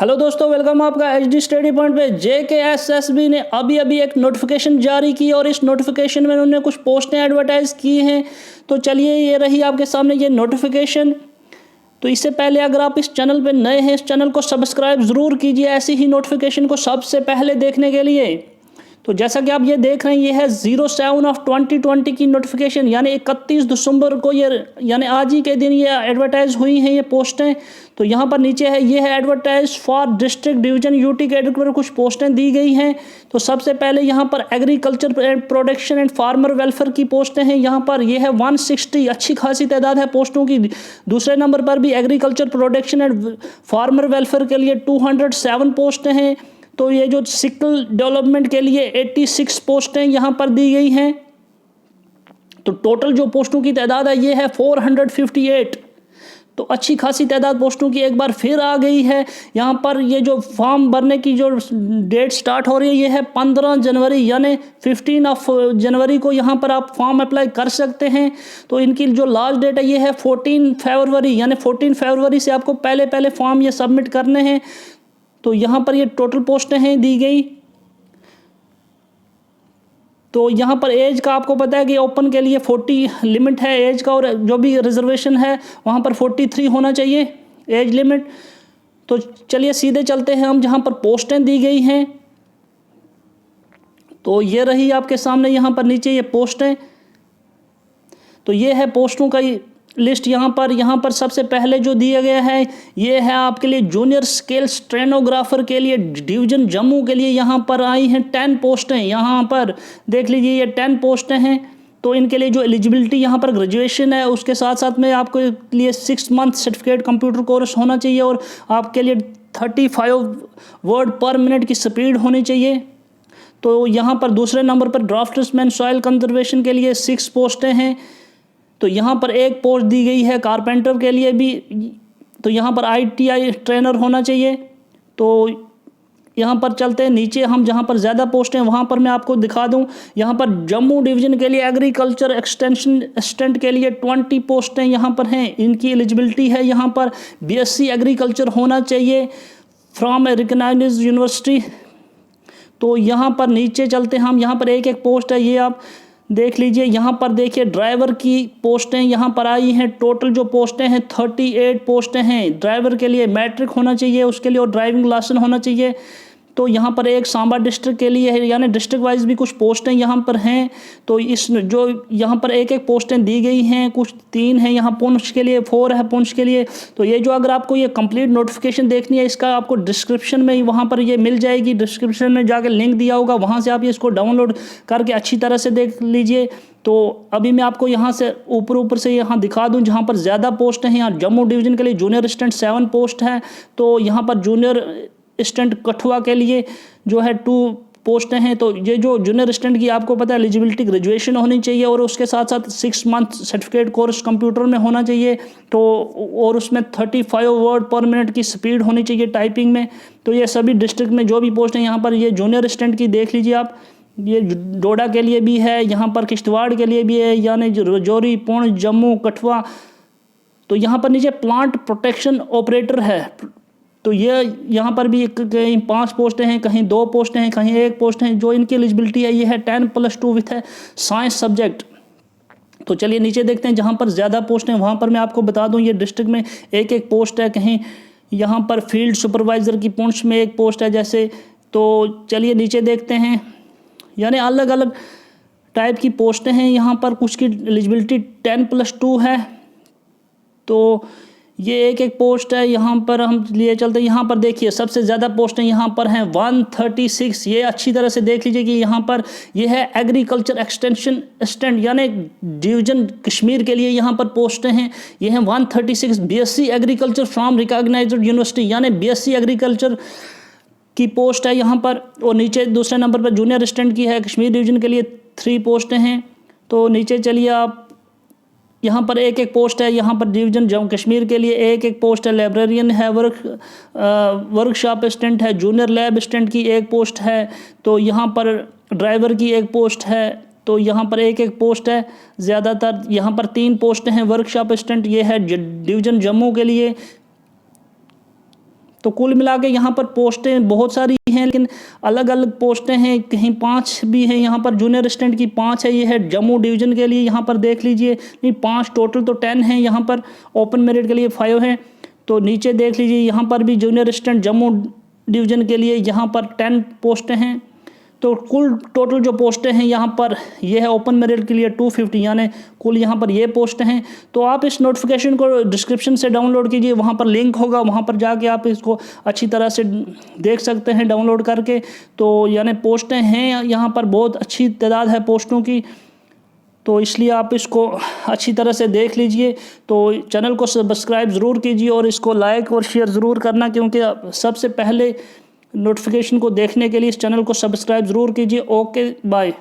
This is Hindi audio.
हेलो दोस्तों, वेलकम आपका एचडी स्टडी पॉइंट पे। जेकेएसएसबी ने अभी एक नोटिफिकेशन जारी की और इस नोटिफिकेशन में उन्होंने कुछ पोस्टें एडवर्टाइज की हैं। तो चलिए, ये रही आपके सामने ये नोटिफिकेशन। तो इससे पहले अगर आप इस चैनल पे नए हैं, इस चैनल को सब्सक्राइब ज़रूर कीजिए ऐसी ही नोटिफिकेशन को सबसे पहले देखने के लिए। तो जैसा कि आप ये देख रहे हैं, ये है 07/2020 की नोटिफिकेशन, यानी 31 दिसंबर को यानी आज ही के दिन ये एडवर्टाइज हुई हैं ये पोस्टें। तो यहाँ पर नीचे है, ये है advertise for district division UT category पर कुछ पोस्टें दी गई हैं। तो सबसे पहले यहाँ पर agriculture and production and farmer welfare की पोस्टें हैं। यहाँ पर ये है 160, अच्छी खासी तादाद है पोस्टों की। दूसरे नंबर पर भी agriculture production and farmer welfare के लिए 207 पोस्टें हैं। तो ये जो सिकल डेवलपमेंट के लिए 86 पोस्टें यहाँ पर दी गई हैं। तो टोटल जो पोस्टों की तादाद है ये है 458। तो अच्छी खासी तादाद पोस्टों की एक बार फिर आ गई है। यहाँ पर ये जो फॉर्म भरने की जो डेट स्टार्ट हो रही है ये है 15 जनवरी, यानी 15 जनवरी को यहाँ पर आप फॉर्म अप्लाई कर सकते हैं। तो इनकी जो लास्ट डेट है ये है 14 फरवरी, यानी 14 फरवरी से आपको पहले फॉर्म ये सबमिट करने हैं। तो यहाँ पर ये टोटल पोस्टें हैं दी गई। तो यहाँ पर एज का आपको पता है कि ओपन के लिए 40 लिमिट है एज का, और जो भी रिजर्वेशन है वहाँ पर 43 होना चाहिए एज लिमिट। तो चलिए सीधे चलते हैं हम जहाँ पर पोस्टें दी गई हैं। तो ये रही आपके सामने यहाँ पर नीचे ये पोस्टें। तो ये है पोस्टों का लिस्ट। यहाँ पर सबसे पहले जो दिया गया है ये है आपके लिए जूनियर स्केल स्टेनोग्राफर के लिए डिवीजन जम्मू के लिए यहाँ पर आई हैं 10 पोस्टें। यहाँ पर देख लीजिए ये 10 पोस्टें हैं। तो इनके लिए जो एलिजिबिलिटी यहाँ पर ग्रेजुएशन है, उसके साथ साथ में आपके लिए 6 मंथ सर्टिफिकेट कंप्यूटर कोर्स होना चाहिए, और आपके लिए 35 वर्ड पर मिनट की स्पीड होनी चाहिए। तो यहाँ पर दूसरे नंबर पर ड्राफ्ट्समैन सॉइल कंजर्वेशन के लिए 6 पोस्टें हैं। तो यहाँ पर एक पोस्ट दी गई है कारपेंटर के लिए भी। तो यहाँ पर ITI ट्रेनर होना चाहिए। तो यहाँ पर चलते हैं नीचे हम, जहाँ पर ज़्यादा पोस्ट हैं वहाँ पर मैं आपको दिखा दूँ। यहाँ पर जम्मू डिवीज़न के लिए एग्रीकल्चर एक्सटेंशन असिस्टेंट के लिए 20 पोस्टें यहाँ पर हैं। इनकी एलिजिबिलिटी है यहाँ पर BSc एग्रीकल्चर होना चाहिए फ्रॉम ए रिकग्नाइज्ड यूनिवर्सिटी। तो यहाँ पर नीचे चलते हैं हम, यहाँ पर एक पोस्ट है, ये आप देख लीजिए। यहाँ पर देखिए ड्राइवर की पोस्टें यहाँ पर आई हैं। टोटल जो पोस्टें हैं 38 पोस्टें हैं। ड्राइवर के लिए मैट्रिक होना चाहिए उसके लिए, और ड्राइविंग लाइसेंस होना चाहिए। तो यहाँ पर एक सांबा डिस्ट्रिक्ट के लिए है, यानी डिस्ट्रिक्ट वाइज भी कुछ पोस्टें यहाँ पर हैं। तो इस जो यहाँ पर एक पोस्टें दी गई हैं, कुछ 3 हैं यहाँ पुंछ के लिए, 4 है पुंछ के लिए। तो ये जो अगर आपको ये कंप्लीट नोटिफिकेशन देखनी है, इसका आपको डिस्क्रिप्शन में वहाँ पर ये मिल जाएगी। डिस्क्रिप्शन में जाकर लिंक दिया होगा, वहाँ से आप ये इसको डाउनलोड करके अच्छी तरह से देख लीजिए। तो अभी मैं आपको यहाँ से ऊपर से यहाँ दिखा दूँ जहाँ पर ज़्यादा पोस्ट हैं। यहाँ जम्मू डिवीज़न के लिए जूनियर असिस्टेंट 7 पोस्ट है। तो यहाँ पर जूनियर असिस्टेंट कठुआ के लिए जो है 2 पोस्टें हैं। तो ये जो जूनियर असिस्टेंट की आपको पता है एलिजिबिलिटी ग्रेजुएशन होनी चाहिए, और उसके साथ साथ 6 मंथ सर्टिफिकेट कोर्स कंप्यूटर में होना चाहिए। तो और उसमें 35 वर्ड पर मिनट की स्पीड होनी चाहिए टाइपिंग में। तो ये सभी डिस्ट्रिक्ट में जो भी पोस्ट हैं यहाँ पर, ये जूनियर असिस्टेंट की देख लीजिए आप। ये डोडा के लिए भी है, यहाँ पर किश्तवाड़ के लिए भी है, यानी राजौरी, पुंछ, जम्मू, कठुआ। तो यहाँ पर नीचे प्लांट प्रोटेक्शन ऑपरेटर है। तो ये यहाँ पर भी कहीं 5 पोस्टें हैं, कहीं 2 पोस्टें हैं, कहीं 1 पोस्ट हैं। जो इनकी एलिजिबिलिटी है ये है 10+2 विथ है साइंस सब्जेक्ट। तो चलिए नीचे देखते हैं जहाँ पर ज़्यादा पोस्ट हैं वहाँ पर मैं आपको बता दूँ। ये डिस्ट्रिक्ट में एक पोस्ट है, कहीं यहाँ पर फील्ड सुपरवाइज़र की पुंछ में 1 पोस्ट है जैसे। तो चलिए नीचे देखते हैं, यानी अलग अलग टाइप की पोस्टें हैं यहाँ पर। कुछ की एलिजिबिलिटी 10+2 है। तो ये एक पोस्ट है। यहाँ पर हम लिए चलते हैं, यहाँ पर देखिए सबसे ज़्यादा पोस्टें यहाँ पर हैं 136। ये अच्छी तरह से देख लीजिए कि यहाँ पर ये है एग्रीकल्चर एक्सटेंशन असिस्टेंट, यानी डिवीजन कश्मीर के लिए यहाँ पर पोस्टें हैं। ये हैं 136। BSc agriculture from recognised university, यानी BSc एग्रीकल्चर की पोस्ट है यहाँ पर। और नीचे दूसरे नंबर पर जूनियर असिस्टेंट की है, कश्मीर डिवीजन के लिए 3 पोस्टें हैं। तो नीचे चलिए आप, यहाँ पर एक पोस्ट है यहाँ पर डिवीजन जम्मू कश्मीर के लिए। एक पोस्ट है लाइब्रेरियन है, वर्कशॉप असिस्टेंट है, जूनियर लैब असिस्टेंट की 1 पोस्ट है। तो यहाँ पर ड्राइवर की 1 पोस्ट है। तो यहाँ पर एक पोस्ट है। ज़्यादातर यहाँ पर 3 पोस्टें हैं। वर्कशॉप असिस्टेंट ये है डिवीजन जम्मू के लिए। तो कुल मिला के यहाँ पर पोस्टें बहुत सारी हैं, लेकिन अलग अलग पोस्टें हैं, कहीं 5 भी हैं यहाँ पर। जूनियर असिस्टेंट की 5 है, ये है जम्मू डिवीज़न के लिए, यहाँ पर देख लीजिए। नहीं 5 टोटल तो 10 हैं यहाँ पर, ओपन मेरिट के लिए 5 हैं। तो नीचे देख लीजिए यहाँ पर भी जूनियर असिस्टेंट जम्मू डिवीज़न के लिए यहाँ पर 10 पोस्टें हैं। तो कुल टोटल जो पोस्टें हैं यहाँ पर ये है ओपन मेरिट के लिए 250, यानी कुल यहाँ पर ये पोस्टें हैं। तो आप इस नोटिफिकेशन को डिस्क्रिप्शन से डाउनलोड कीजिए, वहाँ पर लिंक होगा, वहाँ पर जाके आप इसको अच्छी तरह से देख सकते हैं डाउनलोड करके। तो यानी पोस्टें हैं यहाँ पर, बहुत अच्छी तादाद है पोस्टों की, तो इसलिए आप इसको अच्छी तरह से देख लीजिए। तो चैनल को सब्सक्राइब ज़रूर कीजिए और इसको लाइक और शेयर ज़रूर करना, क्योंकि सबसे पहले नोटिफिकेशन को देखने के लिए इस चैनल को सब्सक्राइब ज़रूर कीजिए। Okay bye.